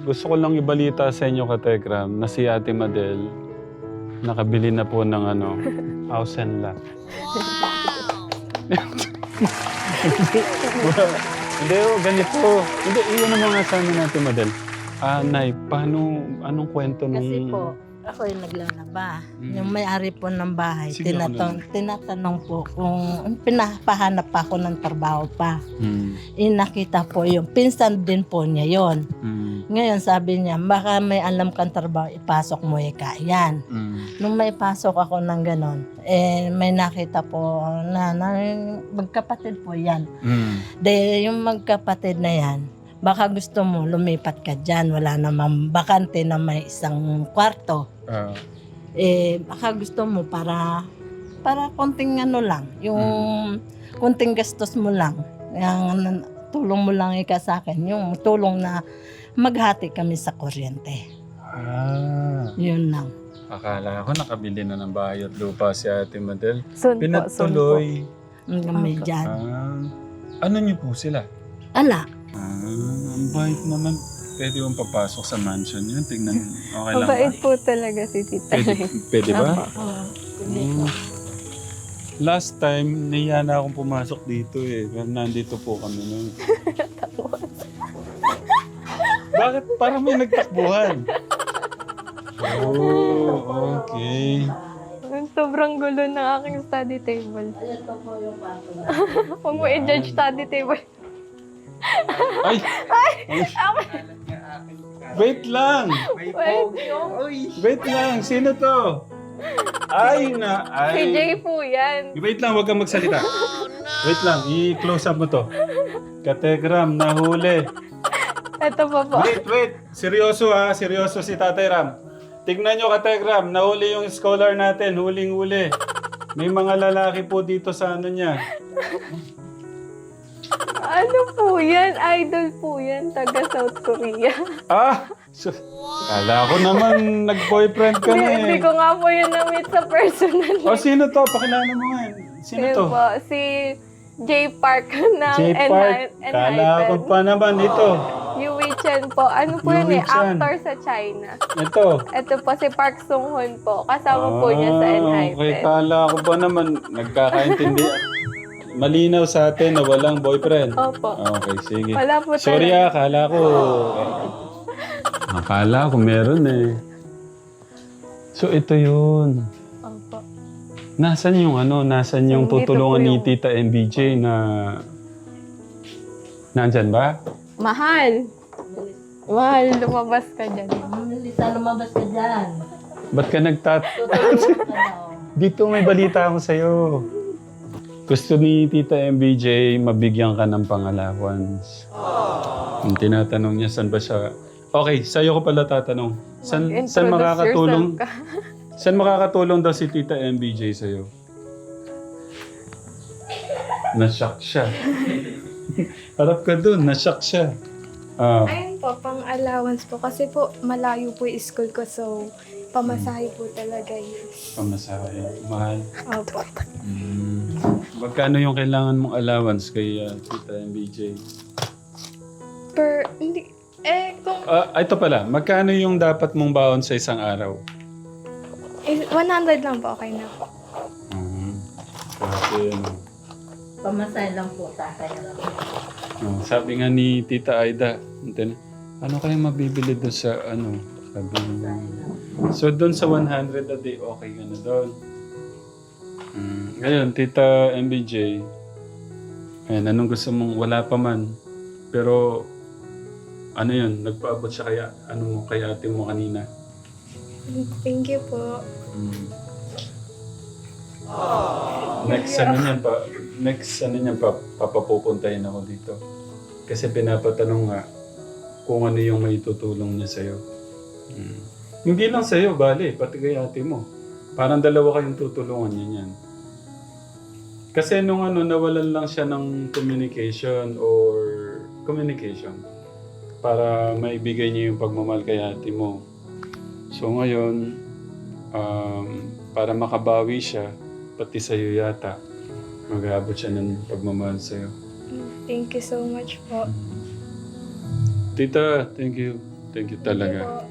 gusto ko lang ibalita sa inyo, Katekram, na si Ate Madel, nakabili na po ng house and lot. Hindi, ganito. Hindi, iyon naman nga sa amin natin, Madel. Nay, anong kwento nung... Kasi po, ako yung naglalaba. Yung may-ari po ng bahay, Sige, tinatanong po kung pinapahanap pa ako ng trabaho pa. Mm. Nakita po yung pinsan din po niya yon. Mm. Ngayon sabi niya, baka may alam kang trabaho, ipasok mo yan. Mm. Nung may pasok ako ng ganon, may nakita po na magkapatid po yan. Mm. De, yung magkapatid na yan, baka gusto mo lumipat ka dyan, wala namang bakante na may isang kwarto. Baka gusto mo para konting lang, yung konting gastos mo lang, yung tulong mo lang sa akin, yung tulong na maghati kami sa kuryente. Yun lang. Akala ko nakabili na ng bahay at lupa si Ate Madel. Soon po, Pinatuloy. May dyan. Ano niyo po sila? Ala. Ang bait naman. Pwede mong papasok sa mansion yun. Tingnan, okay lang Mabait ba? po talaga si Tita. Pwede ba? Opo. Last time, nahiya na akong pumasok dito Pero nandito po kami nun. Bakit? Parang may nagtakbuhan. Oh, okay. Sobrang gulo ng aking study table. Ito po yung pato na. Huwag mo i-judge study table. Ay! Wait lang! Wait lang! Sino to? Ay na! Si Ay! Jay po yan. Wait lang, huwag kang magsalita. Wait lang, i-close up mo to. Kategram, nahuli. Ito pa po. Wait. Seryoso ha, seryoso si Tatay Ram. Tignan nyo, Kategram, nahuli yung scholar natin, huling-huli. May mga lalaki po dito sa niya. Ano po yan? Idol po yan. Taga South Korea. Kala ko naman nag-boyfriend ka na Hindi ko nga po yun na-meet sa personal. Sino to? Pakilala mo nga. Sino Yun to? po, si Jay Park ng J-Park. Kala ko pa naman ito. Yui Chen po. Ano po yun Yui Chen. actor sa China. Ito. Ito po si Park Sung-hoon po. Kasama po niya sa Okay, Enhypen. kala ko pa naman nagkakaintindihan. Malinaw sa atin na walang boyfriend. Opo. Okay, sige. Wala po Sorry akala ko. Akala ko meron So ito yun. Opo. Nasaan yung nasan yung Dito tutulungan po ni yung- Tita MBJ na... Nandyan ba? Mahal. Mahal, lumabas ka dyan. Melissa, lumabas ka dyan. Ba't ka Tutulungan ka daw. Dito may balita ako sa'yo. Gusto ni Tita MBJ mabigyan ka ng pang-allowance. Yung tinatanong niya, saan ba siya... Okay, sa'yo ko pala tatanong. Saan Introduce makakatulong? yourself ka. Saan makakatulong daw si Tita MBJ sa'yo? Na-shock siya. Harap ka dun, na-shock siya. Ayun po, pang-allowance po. Kasi po, malayo po yung school ko. So, pamasahe po talaga yun. Pamasahe. Mahal. Opo. Magkano yung kailangan mong allowance kay Tita MBJ? Hindi, kung Ito pala, magkano yung dapat mong baon sa isang araw? 100 lang po, okay na po. Kasi, Pamasay lang po, tatay. sabi nga ni Tita Aida, ano kaya mabibili doon sa sabi niya. So doon sa 100 a day, okay ka na doon. Ngayon, Tita MBJ, anong gusto mong, wala pa man, pero ano yun, nagpaabot siya kaya, kay ate mo kanina. Thank you po. Next papapupuntahin ako dito. Kasi pinapatanong nga kung ano yung may tutulong niya sa'yo. Hindi lang sa'yo, bali, pati kay ate mo. Parang dalawa kayong tutulungan niya yan. Kasi nung nawalan lang siya ng communication para maibigay niya yung pagmamahal kay ate mo. So ngayon, para makabawi siya, pati sa'yo yata, mag-aabot siya ng pagmamahal sa'yo. Thank you so much po. Tita, thank you. Thank you talaga.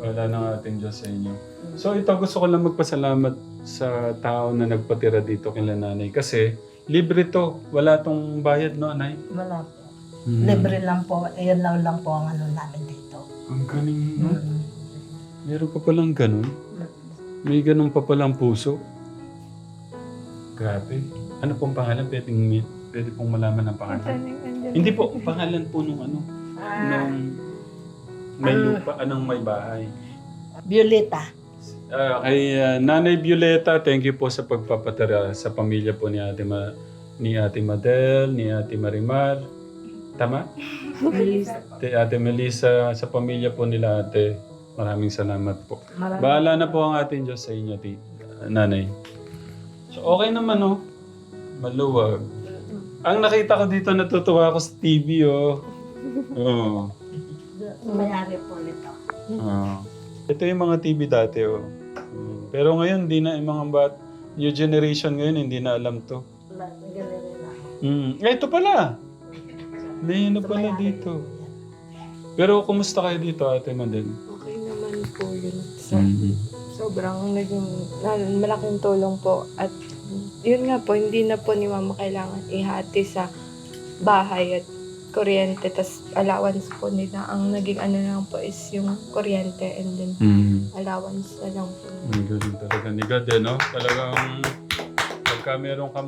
Wala nang ating Diyos sa inyo. So ito, gusto ko lang magpasalamat sa tao na nagpatira dito kila nanay. Kasi libre to. Wala tong bayad, no, Nay? Wala po. Libre lang po. Ayan lang po ang ano namin dito. Ang galing, no? Mm. Meron pa palang ganun. May ganun pa palang puso. Grabe. Ano pong pangalan? Pwede pong malaman ang pangalan. Hindi po, pangalan po nung ano. Nung may lupa, anong may bahay. Violeta. Kay Nanay Violeta, thank you po sa pagpapatira sa pamilya po ni ni Ate Madel, ni Ate Marimar. Tama? Ate Melissa, sa pamilya po nila ate. Maraming salamat po. Bahala na po ang ating Diyos sa inyo, Nanay. So okay naman, no? Maluwag. Ang nakita ko dito, natutuwa ako sa TV, oh. Oh. Mayari po nito. Ito yung mga TV dati, oh. Pero ngayon, hindi na yung mga new generation ngayon, hindi na alam to. Ito pala. May ano pala dito. Pero kumusta kayo dito, Ate Madel? Okay naman po yun. Sobrang naging malaking tulong po. At yun nga po, hindi na po ni Mama kailangan ihati sa bahay at kuryente. Tas allowance po nila. Ang naging ano lang po is yung kuryente and then allowance na lang po. Ang galing talaga ni God, eh, no? Talagang pagka meron ka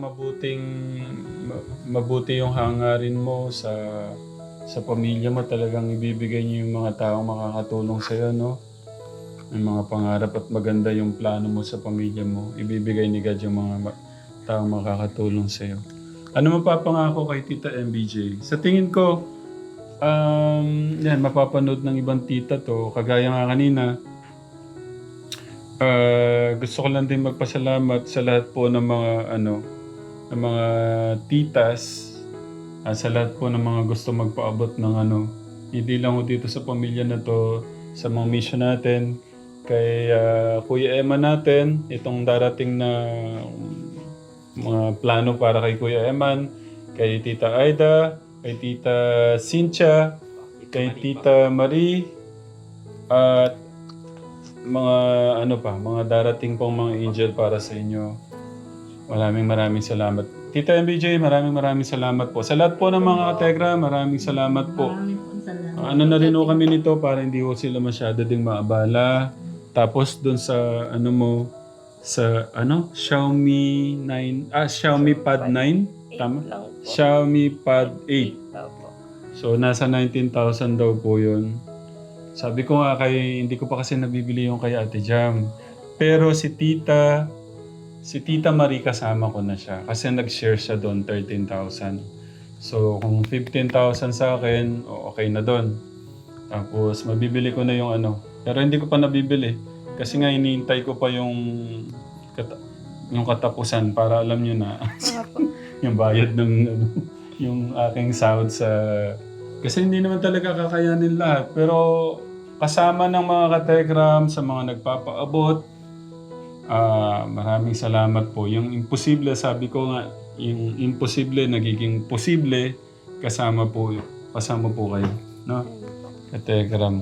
mabuti yung hangarin mo sa pamilya mo, talagang ibibigay niyo yung mga taong makakatulong sa'yo, no? Yung mga pangarap at maganda yung plano mo sa pamilya mo, ibibigay ni God yung mga taong makakatulong sa'yo. Ano mapapangako kay Tita MBJ? Sa tingin ko, yan, mapapanood ng ibang tita to. Kagaya nga kanina, gusto ko lang din magpasalamat sa lahat po ng mga, ng mga titas, sa lahat po ng mga gusto magpaabot ng hindi lang po dito sa pamilya na to, sa mga mission natin, kay Kuya Emma natin, itong darating na mga plano para kay Kuya Eman, kay Tita Aida, kay Tita Cynthia, kay Tita Marie, at mga mga darating pong mga angel para sa inyo. Maraming salamat. Tita MBJ, maraming salamat po. Sa lahat po ng mga kategra, maraming salamat po. Ano na rin ho kami nito para hindi ho sila masyado ding maabala. Tapos doon sa sa Xiaomi 9, Xiaomi Pad 9, tama? Xiaomi Pad 8. So nasa 19,000 daw po 'yun. Sabi ko nga hindi ko pa kasi nabibili yung kay Ate Jam. Pero si Tita Marie kasama ko na siya kasi nag-share siya doon 13,000. So kung 15,000 sa akin, okay na doon. Tapos mabibili ko na yung Pero hindi ko pa nabibili kasi nga iniintay ko pa yung katapusan para alam niyo na yung bayad ng yung aking sahod sa kasi hindi naman talaga kakayanin lahat. Pero kasama ng mga kategram sa mga nagpapaabot, maraming salamat po. Yung imposible, sabi ko nga, yung imposible nagiging posible kasama po kayo, no? Kategram.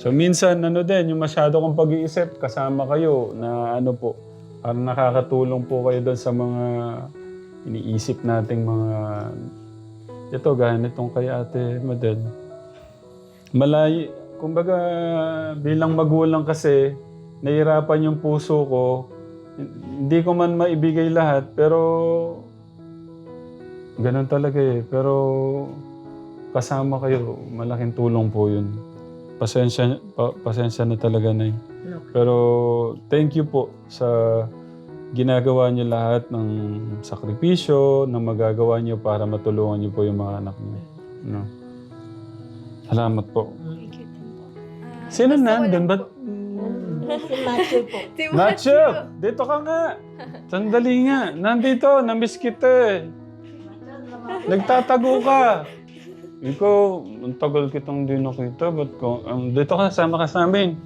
So minsan din, yung masyado kong pag-iisip, kasama kayo na po, parang nakakatulong po kayo doon sa mga iniisip nating mga ito, gaya nitong kay Ate Madel. Kumbaga bilang magulang kasi, nahihirapan yung puso ko. Hindi ko man maibigay lahat, pero ganun talaga eh. Pero kasama kayo, malaking tulong po yun. Pasensya na talaga na Pero thank you po sa ginagawa niyo lahat ng sakripisyo, na magagawa niyo para matulungan niyo po yung mga anak niyo. No? Salamat po. Sino nandun? Ba't? Si Matthew po. Nacho! Dito ka nga! Sandali nga. Nandito, namiss kita eh. Nagtatago ka. Ikaw, ang tagal kitang di nakita. Ba't ko? Dito ka, sama ka sa amin.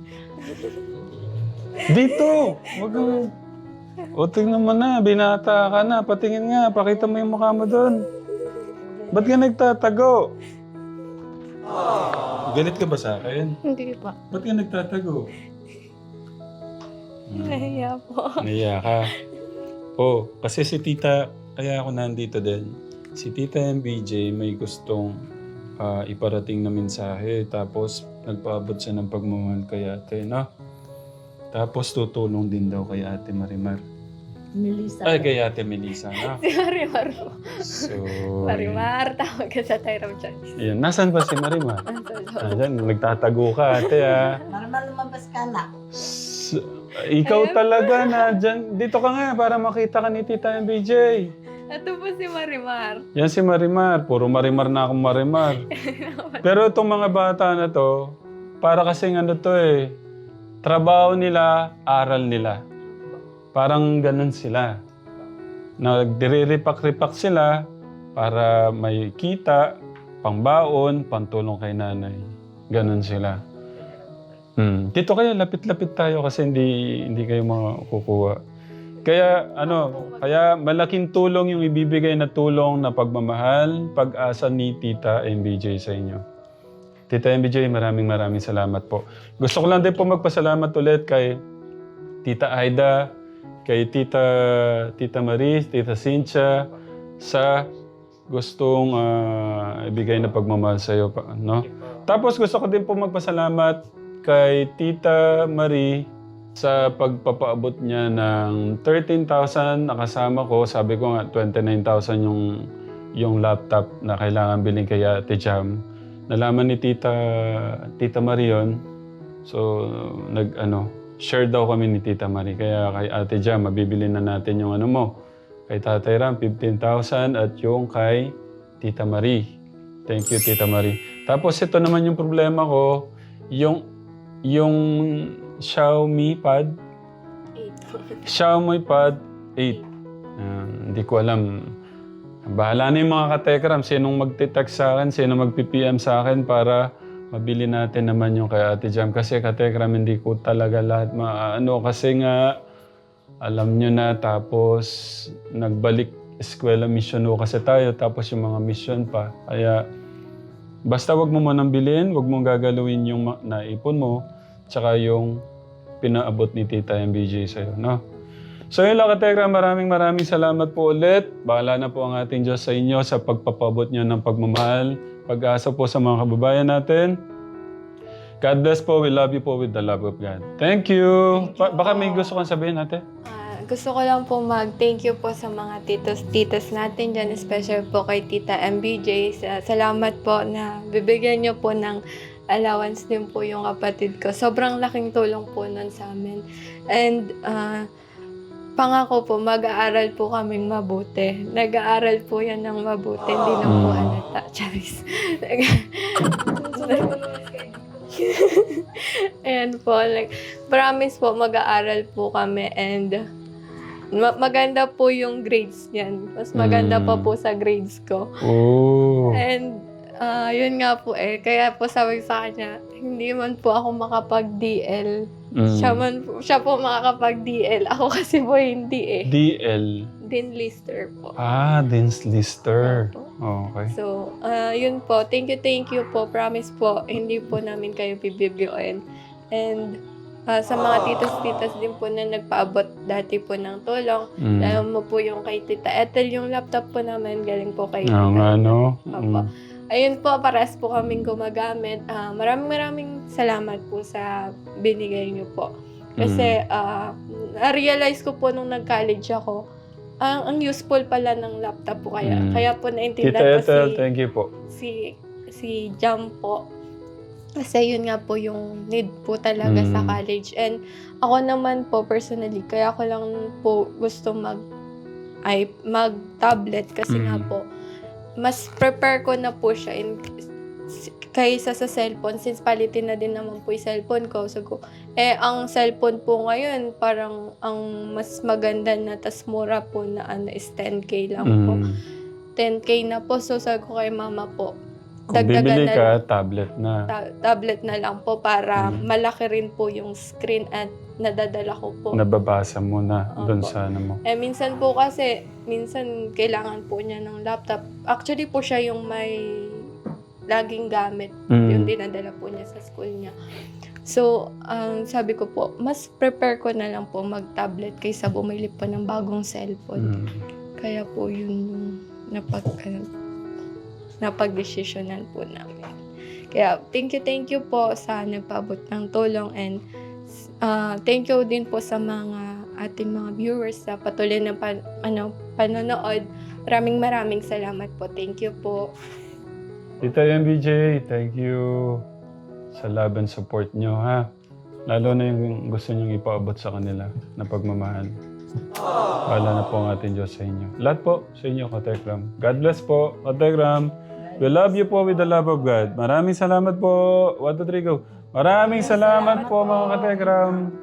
Dito! Wag kang... O, tingnan mo na. Binata ka na. Patingin nga. Pakita mo yung mukha mo doon. Ba't ka nagtatago? Galit ka ba sa akin? Hindi pa. Ba't ka nagtatago? Nahiya po. Naiya ka. Oh, kasi si tita, kaya ako nandito din. Si tita MBJ may gustong iparating na mensahe. Tapos nagpaabot siya ng pagmamahal kay ate, no? Tapos tutulong din daw kay ate Marimar. Melissa. Ay, kay ate Melissa, no? Si Marimar po. So, Marimar, tawag ka sa Tyram Church. yan. Nasaan ba si Marimar? Ayan, nagtatago ka, ate, Para lumabas ka na. Ikaw talaga na dyan. Dito ka nga para makita ka ni Tita MBJ. Ito po si Marimar. Yan si Marimar. Puro Marimar na akong Marimar. Pero itong mga bata na to, para kasing ano to eh, trabaho nila, aral nila. Parang ganun sila. Nagdire-repak-repak sila para may kita, pangbaon, pantulong kay nanay. Ganun sila. Dito kayo, lapit-lapit tayo kasi hindi kayo makukuha. Kaya kaya malaking tulong yung ibibigay na tulong na pagmamahal, pag-asa ni Tita MBJ sa inyo. Tita MBJ, maraming salamat po. Gusto ko lang din po magpasalamat ulit kay Tita Aida, kay Tita Marie, Tita Cynthia, sa gustong ibigay na pagmamahal sa iyo. No? Tapos gusto ko din po magpasalamat kay Tita Marie sa pagpapaabot niya ng 13,000 nakasama ko. Sabi ko nga 29,000 yung laptop na kailangan bilhin kay Ate Jam. Nalaman ni Tita Marie yun. So share daw kami ni Tita Marie. Kaya kay Ate Jam, mabibili na natin yung mo. Kay Tatay Ram, 15,000 at yung kay Tita Marie. Thank you, Tita Marie. Tapos ito naman yung problema ko, yung Xiaomi Pad 8. Hindi ko alam. Bahala na yung mga katekram. Sinong magtitext sa akin, sinong magpi-PM sa akin para mabili natin naman yung kay Ate Jam. Kasi katekram, hindi ko talaga lahat kasi nga alam nyo na, tapos nagbalik eskwela mission kasi tayo, tapos yung mga mission pa. Kaya basta wag mo manang bilhin, wag mong gagalawin yung naipon mo, tsaka yung pinaabot ni Tita MBJ sa'yo, no? So yun lang, katekram, maraming salamat po ulit. Bahala na po ang ating Diyos sa inyo sa pagpapabot niyo ng pagmamahal, pag-asa po sa mga kababayan natin. God bless po. We love you po with the love of God. Thank you. Baka may gusto kang sabihin, ate? Gusto ko lang po mag-thank you po sa mga titos natin dyan, especially po kay Tita MBJ. Salamat po na bibigyan niyo po ng allowance din po yung kapatid ko. Sobrang laking tulong po nun sa amin. And pangako po, mag-aaral po kaming mabuti. Nag-aaral po yan ng mabuti. Hindi na po halata. Charis. Ayan po. Promise po, mag-aaral po kami. And maganda po yung grades niyan. Mas maganda pa po sa grades ko. Oh. And yun nga po kaya po sabi sa kanya, hindi man po ako makapag-DL. Siya po makakapag-DL. Ako kasi po hindi DL? Dean Lister po. Dean's Lister. Opo. Okay. So, yun po. Thank you po. Promise po, hindi po namin kayo bibigyoin. And sa mga titos din po na nagpaabot dati po ng tulong. Alam mo po yung kay Tita Ethel, yung laptop po namin galing po kay Tita no? Opo. Ayun po, pares po kaming gumagamit. Maraming salamat po sa binigay niyo po. Kasi na-realize ko po nung nag-college ako, ang useful pala ng laptop po kaya po naintindihan Tita ko Ethel, thank you po. si Jam po. Kasi yun nga po yung need po talaga sa college. And ako naman po personally, kaya ko lang po gusto mag-tablet kasi nga po, mas prepare ko na po siya kaysa sa cellphone since palitin na din naman po yung cellphone ko. So, ang cellphone po ngayon, parang ang mas maganda na tas mura po na is 10K lang po. 10K na po. So, sabi ko kay mama po, kung bibili ka, tablet na. Tablet na lang po para malaki rin po yung screen at nadadala ko po. Nababasa mo na doon sa mo. Minsan po kasi, kailangan po niya ng laptop. Actually po siya yung may laging gamit. Mm. Yung dinadala po niya sa school niya. So, sabi ko po, mas prepare ko na lang po mag-tablet kaysa bumili pa ng bagong cellphone. Mm. Kaya po yun yung napag-desisyonan po namin. Kaya thank you po sa nagpaabot ng tulong, and thank you din po sa mga ating mga viewers sa patuloy na panonood. Maraming salamat po. Thank you po. Tita MBJ, thank you sa love and support nyo, ha? Lalo na yung gusto nyong ipaabot sa kanila na pagmamahal. Wala na po ang ating Diyos sa inyo. Lahat po sa inyo, Katekram. God bless po, Katekram. We love you po with the love of God. Maraming salamat po. 1, 2, 3, go. Maraming salamat po, mga Katekram.